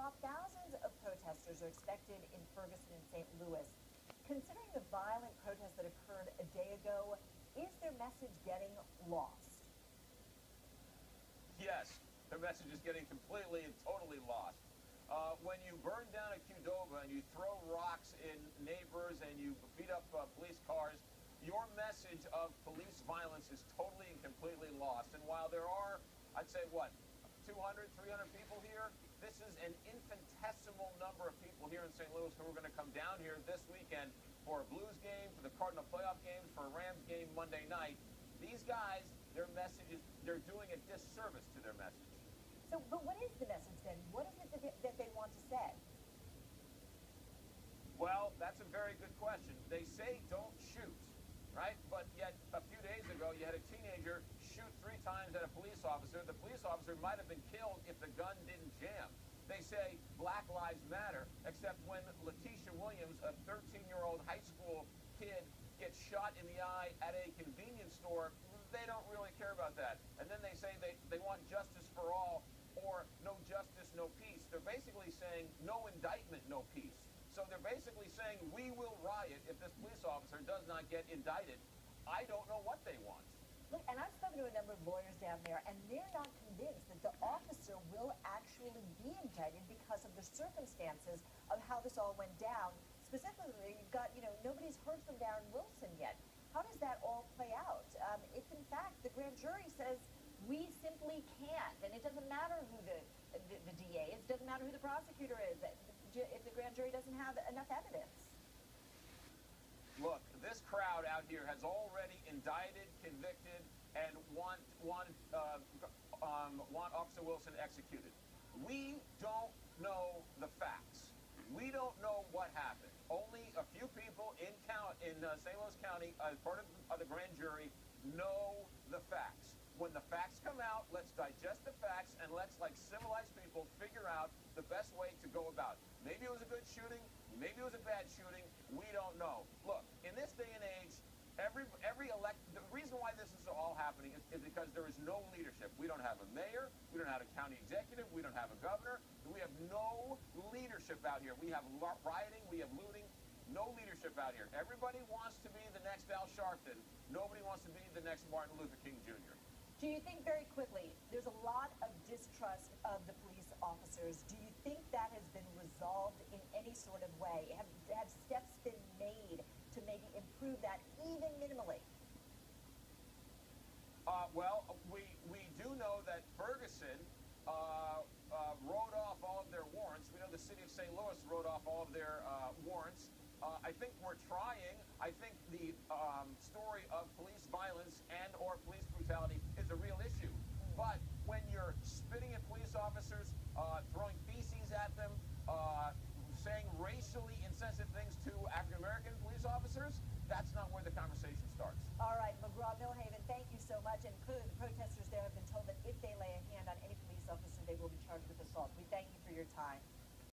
McGraw, thousands of protesters are expected in Ferguson and St. Louis. Considering the violent protests that occurred a day ago, is their message getting lost? Yes, their message is getting completely and totally lost. When you burn down a Qdoba and you throw rocks in neighbors and you beat up police cars, your message of police violence is totally and completely lost. And while there are, I'd say, what, 200, 300 people here, this is an infinitesimal number of people here in St. Louis who are going to come down here this weekend for a Blues game, for the Cardinal playoff games, for a Rams game Monday night. These guys, their message is, they're doing a disservice to their message. So, but what is the message then? What is it that they want to say? Well, that's a very good question. They say don't shoot, right? But yet a few days ago, you had a teenager shoot 3 times at a police officer. The police officer might have been killed if the gun didn't jam. They say Black Lives Matter, except when Letitia Williams, a 13-year-old high school kid, gets shot in the eye at a convenience store, they don't really care about that. And then they say they want justice for all, or no justice, no peace. They're basically saying no indictment, no peace. So they're basically saying we will riot if this police officer does not get indicted. I don't know what they want. Look, and I've spoken to a number of lawyers down there, and they're not convinced that the officer will actually be indicted because of the circumstances of how this all went down. Specifically, you've got, nobody's heard from Darren Wilson yet. How does that all play out? If, in fact, the grand jury says we simply can't, and it doesn't matter who the DA is, it doesn't matter who the prosecutor is, if the grand jury doesn't have enough evidence. Look, this crowd out here has already indicted, convicted, and want Officer Wilson executed. We don't know the facts. We don't know what happened. Only a few people in St. Louis County, as part of the grand jury, know the facts. When the facts come out, let's digest the facts and let's, like civilized people, figure out the best way to go about it. Maybe it was a good shooting, maybe it was a bad shooting, we don't know. Look, in this day and age, the reason why this is all happening is because there is no leadership. We don't have a mayor, we don't have a county executive, we don't have a governor, we have no leadership out here. We have rioting, we have looting, no leadership out here. Everybody wants to be the next Al Sharpton. Nobody wants to be the next Martin Luther King Jr. Do you think, very quickly, there's a lot of distrust of the police officers? Do you think that has been resolved in any sort of way? Have steps been made to maybe improve that even minimally? Well, we do know that Ferguson wrote off all of their warrants. We know the city of St. Louis wrote off all of their warrants. I think we're trying. I think the story of police violence and or police brutality is a real issue. But when you're spitting at police officers, throwing feces at them, saying racially insensitive things to African-American police officers, that's not where the conversation starts. All right, McGraw Millhaven, thank you so much. And clearly the protesters there have been told that if they lay a hand on any police officer, they will be charged with assault. We thank you for your time.